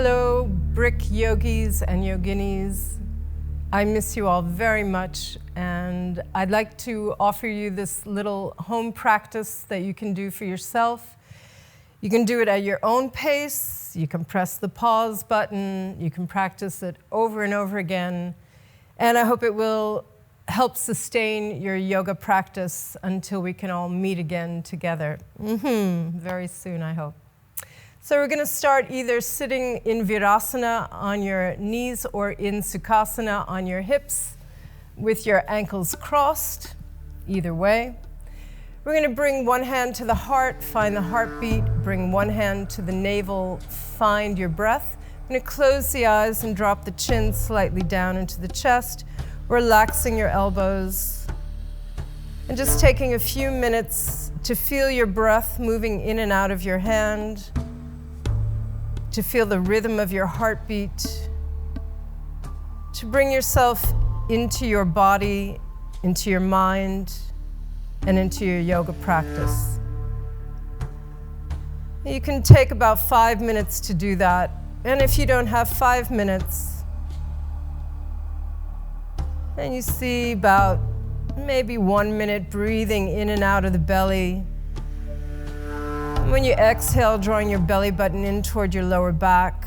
Hello, brick yogis and yoginis. I miss you all very much, and I'd like to offer you this little home practice that you can do for yourself. You can do it at your own pace. You can press the pause button. You can practice it over and over again. And I hope it will help sustain your yoga practice until we can all meet again together. Very soon, I hope. So we're going to start either sitting in Virasana on your knees or in Sukhasana on your hips with your ankles crossed, either way. We're going to bring one hand to the heart, find the heartbeat, bring one hand to the navel, find your breath. I'm going to close the eyes and drop the chin slightly down into the chest, relaxing your elbows, and just taking a few minutes to feel your breath moving in and out of your hand, to feel the rhythm of your heartbeat, to bring yourself into your body, into your mind, and into your yoga practice. You can take about 5 minutes to do that, and if you don't have 5 minutes, then you see about maybe 1 minute breathing in and out of the belly. When you exhale, drawing your belly button in toward your lower back.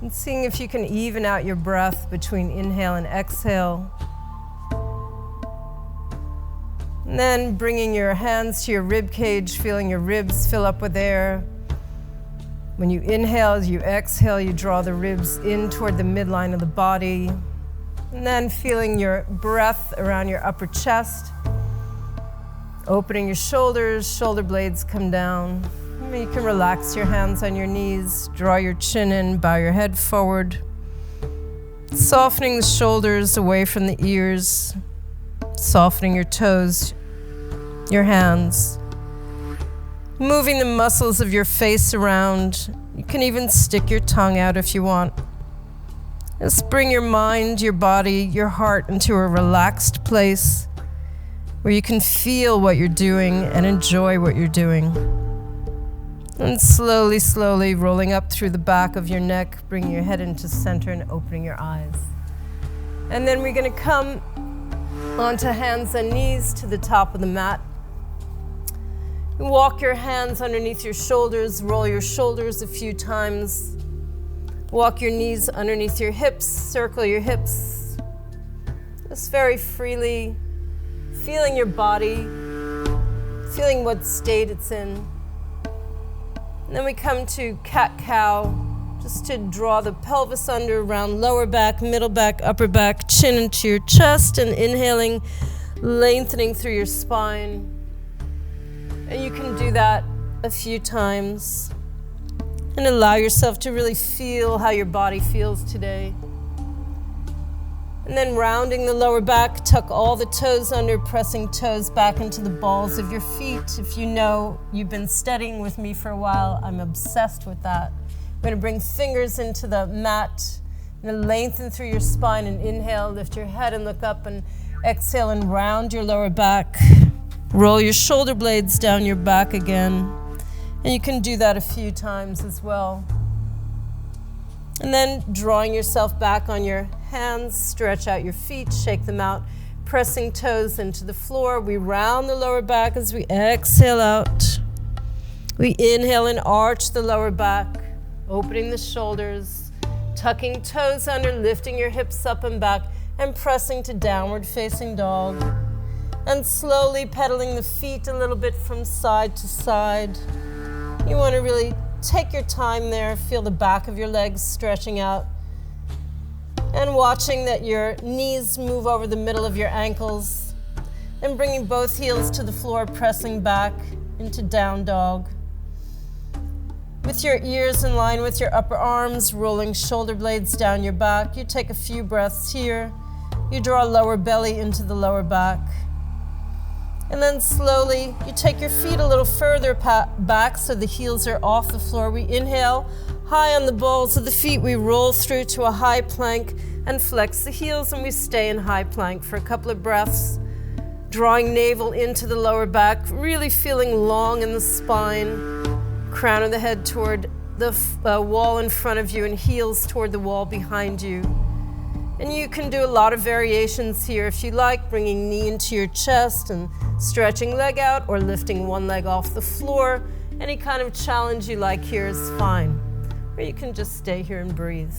And seeing if you can even out your breath between inhale and exhale. And then bringing your hands to your rib cage, feeling your ribs fill up with air. When you inhale, as you exhale, you draw the ribs in toward the midline of the body. And then feeling your breath around your upper chest. Opening your shoulders, shoulder blades come down. You can relax your hands on your knees, draw your chin in, bow your head forward. Softening the shoulders away from the ears, softening your toes, your hands. Moving the muscles of your face around. You can even stick your tongue out if you want. Just bring your mind, your body, your heart into a relaxed place where you can feel what you're doing and enjoy what you're doing. And slowly, slowly rolling up through the back of your neck, bringing your head into center and opening your eyes. And then we're going to come onto hands and knees to the top of the mat. Walk your hands underneath your shoulders, roll your shoulders a few times. Walk your knees underneath your hips, circle your hips. Just very freely, feeling your body, feeling what state it's in. And then we come to cat-cow, just to draw the pelvis under, around lower back, middle back, upper back, chin into your chest, and inhaling, lengthening through your spine. And you can do that a few times. And allow yourself to really feel how your body feels today. And then rounding the lower back, tuck all the toes under, pressing toes back into the balls of your feet. If you know you've been studying with me for a while, I'm obsessed with that. I'm going to bring fingers into the mat and lengthen through your spine and inhale, lift your head and look up, and exhale and round your lower back. Roll your shoulder blades down your back again. And you can do that a few times as well. And then drawing yourself back on your hands, stretch out your feet, shake them out, pressing toes into the floor. We round the lower back as we exhale out. We inhale and arch the lower back, opening the shoulders, tucking toes under, lifting your hips up and back, and pressing to downward facing dog. And slowly pedaling the feet a little bit from side to side. You want to really take your time there, feel the back of your legs stretching out, and watching that your knees move over the middle of your ankles, and bringing both heels to the floor, pressing back into down dog. With your ears in line with your upper arms, rolling shoulder blades down your back, you take a few breaths here. You draw lower belly into the lower back. And then slowly, you take your feet a little further back so the heels are off the floor. We inhale, high on the balls of the feet. We roll through to a high plank and flex the heels, and we stay in high plank for a couple of breaths. Drawing navel into the lower back, really feeling long in the spine. Crown of the head toward the wall in front of you and heels toward the wall behind you. And you can do a lot of variations here if you like, bringing knee into your chest and stretching leg out or lifting one leg off the floor. Any kind of challenge you like here is fine. Or you can just stay here and breathe.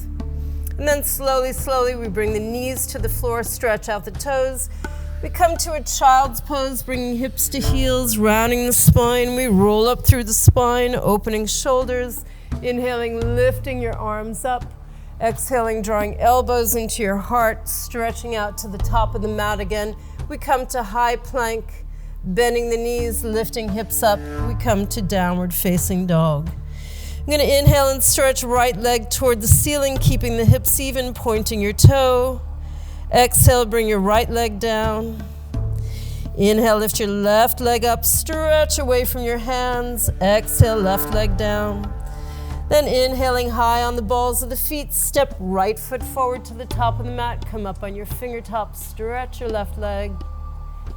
And then slowly, slowly, we bring the knees to the floor, stretch out the toes. We come to a child's pose, bringing hips to heels, rounding the spine. We roll up through the spine, opening shoulders. Inhaling, lifting your arms up. Exhaling, drawing elbows into your heart, stretching out to the top of the mat again. We come to high plank, bending the knees, lifting hips up. We come to downward facing dog. I'm going to inhale and stretch right leg toward the ceiling, keeping the hips even, pointing your toe. Exhale, bring your right leg down. Inhale, lift your left leg up, stretch away from your hands. Exhale, left leg down. Then inhaling high on the balls of the feet, step right foot forward to the top of the mat, come up on your fingertips, stretch your left leg.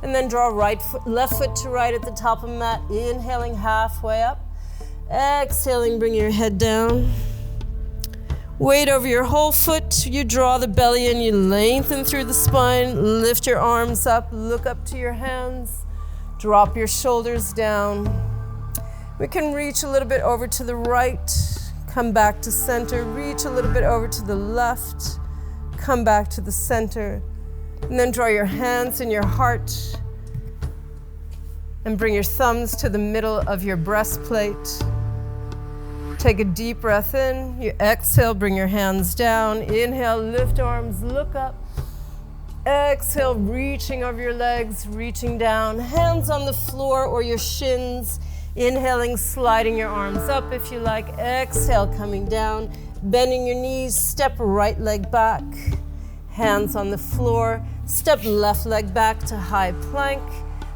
And then draw left foot to right at the top of the mat, inhaling halfway up. Exhaling, bring your head down. Weight over your whole foot, you draw the belly in, you lengthen through the spine, lift your arms up, look up to your hands, drop your shoulders down. We can reach a little bit over to the right, come back to center, reach a little bit over to the left, come back to the center, and then draw your hands in your heart and bring your thumbs to the middle of your breastplate. Take a deep breath in. You exhale, bring your hands down. Inhale, lift arms, look up. Exhale, reaching over your legs, reaching down. Hands on the floor or your shins. Inhaling, sliding your arms up if you like. Exhale, coming down. Bending your knees, step right leg back. Hands on the floor. Step left leg back to high plank.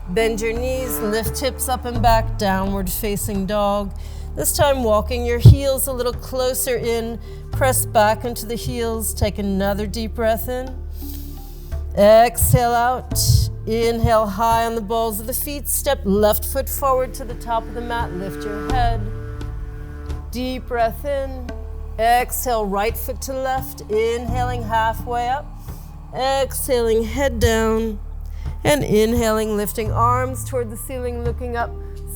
Bend your knees, lift hips up and back, downward facing dog. This time walking your heels a little closer in, press back into the heels, take another deep breath in. Exhale out, inhale high on the balls of the feet, step left foot forward to the top of the mat, lift your head. Deep breath in, exhale right foot to left, inhaling halfway up, exhaling head down, and inhaling lifting arms toward the ceiling, looking up.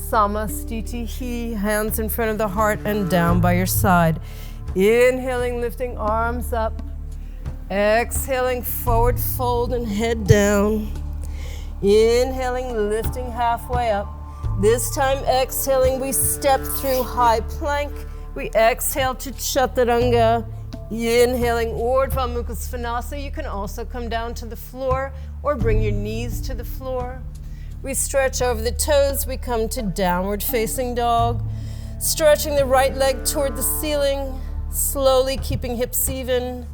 Samastitihi, hands in front of the heart and down by your side. Inhaling, lifting arms up. Exhaling, forward fold and head down. Inhaling, lifting halfway up. This time exhaling, we step through high plank. We exhale to Chaturanga. Inhaling, Urdhva Mukha Svanasa. You can also come down to the floor or bring your knees to the floor. We stretch over the toes, we come to downward facing dog. Stretching the right leg toward the ceiling, slowly keeping hips even.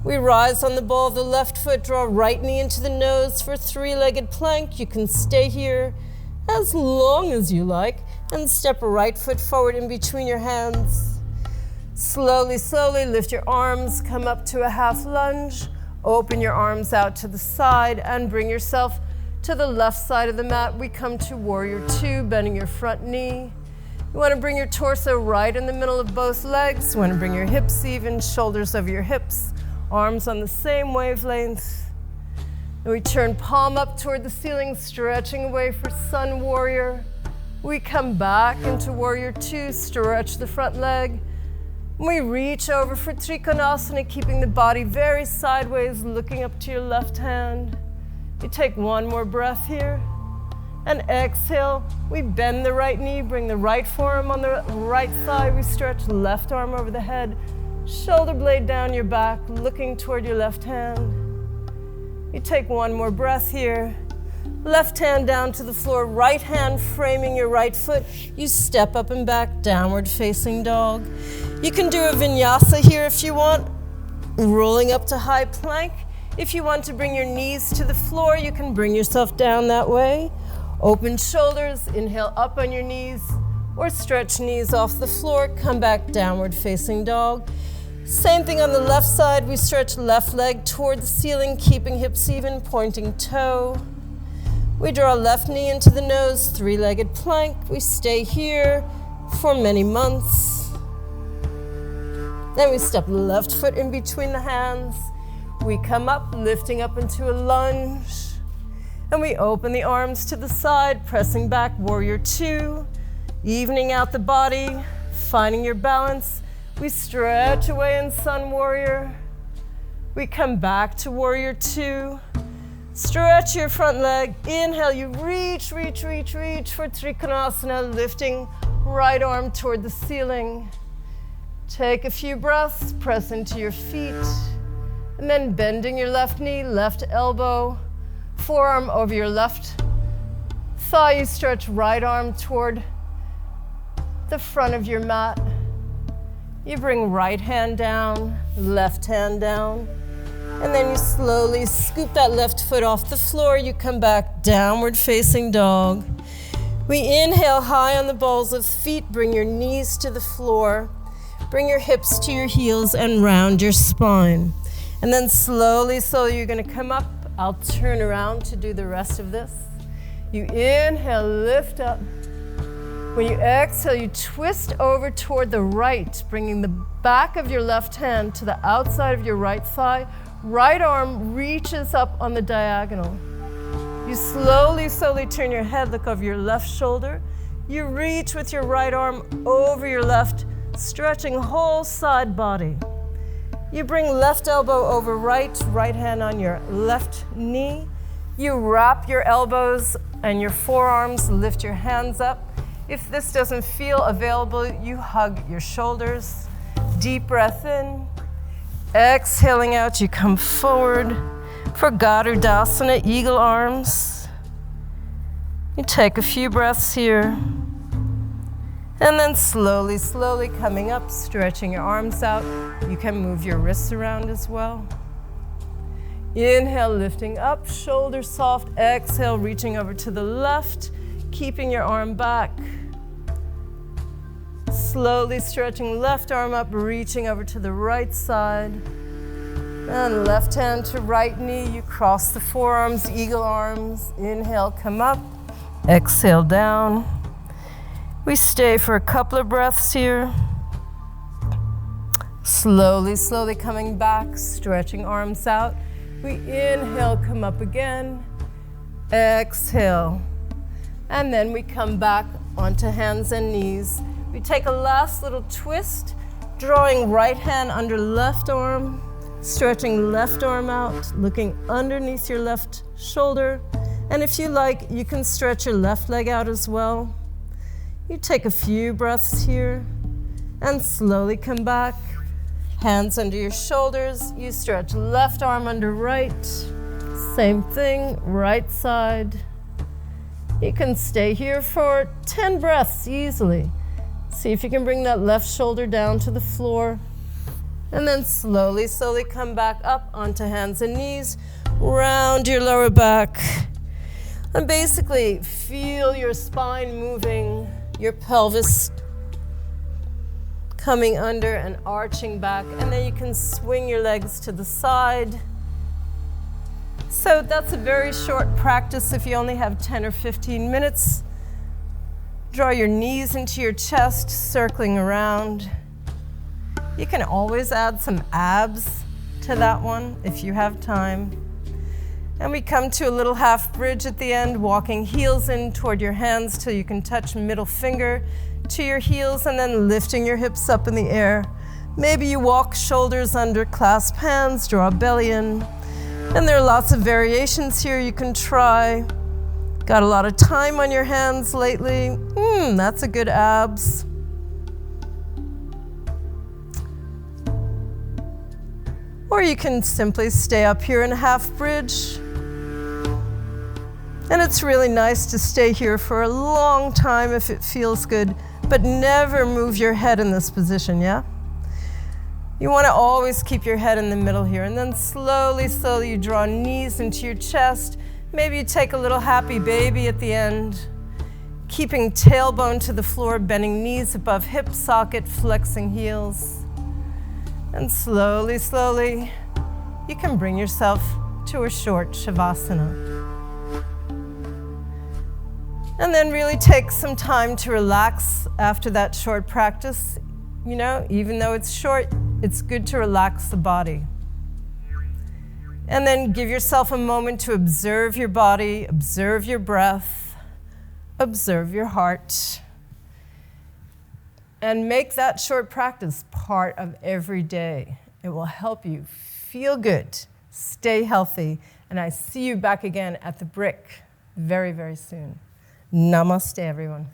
We rise on the ball of the left foot, draw right knee into the nose for three-legged plank. You can stay here as long as you like and step right foot forward in between your hands. Slowly, slowly lift your arms, come up to a half lunge. Open your arms out to the side and bring yourself to the left side of the mat. We come to warrior two, bending your front knee. You want to bring your torso right in the middle of both legs. You want to bring your hips even, shoulders over your hips, arms on the same wavelength. And we turn palm up toward the ceiling, stretching away for sun warrior. We come back into warrior two, stretch the front leg. We reach over for Trikonasana, keeping the body very sideways, looking up to your left hand. You take one more breath here, and exhale. We bend the right knee, bring the right forearm on the right side. We stretch left arm over the head, shoulder blade down your back, looking toward your left hand. You take one more breath here. Left hand down to the floor, right hand framing your right foot. You step up and back, downward facing dog. You can do a vinyasa here if you want, rolling up to high plank. If you want to bring your knees to the floor, you can bring yourself down that way. Open shoulders, inhale up on your knees, or stretch knees off the floor, come back downward facing dog. Same thing on the left side, we stretch left leg toward the ceiling, keeping hips even, pointing toe. We draw left knee into the nose, three-legged plank. We stay here, for many months. Then we step left foot in between the hands. We come up, lifting up into a lunge. And we open the arms to the side, pressing back, warrior two. Evening out the body, finding your balance. We stretch away in sun warrior. We come back to warrior two. Stretch your front leg. Inhale, you reach, reach, reach, reach for Trikonasana, lifting right arm toward the ceiling. Take a few breaths, press into your feet, and then bending your left knee, left elbow, forearm over your left thigh. You stretch right arm toward the front of your mat. You bring right hand down, left hand down, and then you slowly scoop that left foot off the floor. You come back, downward facing dog. We inhale high on the balls of feet, bring your knees to the floor, bring your hips to your heels and round your spine. And then slowly, you're gonna come up. I'll turn around to do the rest of this. You inhale, lift up. When you exhale, you twist over toward the right, bringing the back of your left hand to the outside of your right thigh. Right arm reaches up on the diagonal. You slowly turn your head, look over your left shoulder. You reach with your right arm over your left, stretching whole side body. You bring left elbow over right hand on your left knee. You wrap your elbows and your forearms, lift your hands up. If this doesn't feel available, you hug your shoulders. Deep breath in. Exhaling out, you come forward for Garudasana, eagle arms. You take a few breaths here. And then slowly coming up, stretching your arms out. You can move your wrists around as well. Inhale, lifting up, shoulders soft. Exhale, reaching over to the left, keeping your arm back. Slowly stretching left arm up, reaching over to the right side. And left hand to right knee, you cross the forearms, eagle arms. Inhale, come up. Exhale, down. We stay for a couple of breaths here. Slowly coming back, stretching arms out. We inhale, come up again. Exhale. And then we come back onto hands and knees. We take a last little twist, drawing right hand under left arm, stretching left arm out, looking underneath your left shoulder. And if you like, you can stretch your left leg out as well. You take a few breaths here and slowly come back. Hands under your shoulders. You stretch left arm under right. Same thing, right side. You can stay here for 10 breaths easily. See if you can bring that left shoulder down to the floor. And then slowly come back up onto hands and knees. Round your lower back. And basically feel your spine moving, your pelvis coming under and arching back. And then you can swing your legs to the side. So that's a very short practice if you only have 10 or 15 minutes. Draw your knees into your chest, circling around. You can always add some abs to that one if you have time. And we come to a little half bridge at the end, walking heels in toward your hands till you can touch middle finger to your heels, and then lifting your hips up in the air. Maybe you walk shoulders under, clasp hands, draw belly in. And there are lots of variations here you can try. Got a lot of time on your hands lately? That's a good abs. Or you can simply stay up here in a half bridge. And it's really nice to stay here for a long time if it feels good, but never move your head in this position, yeah? You want to always keep your head in the middle here, and then slowly you draw knees into your chest. Maybe you take a little happy baby at the end, keeping tailbone to the floor, bending knees above hip socket, flexing heels. And slowly, you can bring yourself to a short Shavasana. And then really take some time to relax after that short practice. You know, even though it's short, it's good to relax the body. And then give yourself a moment to observe your body, observe your breath, observe your heart. And make that short practice part of every day. It will help you feel good, stay healthy, and I see you back again at the brick very, very soon. Namaste, everyone.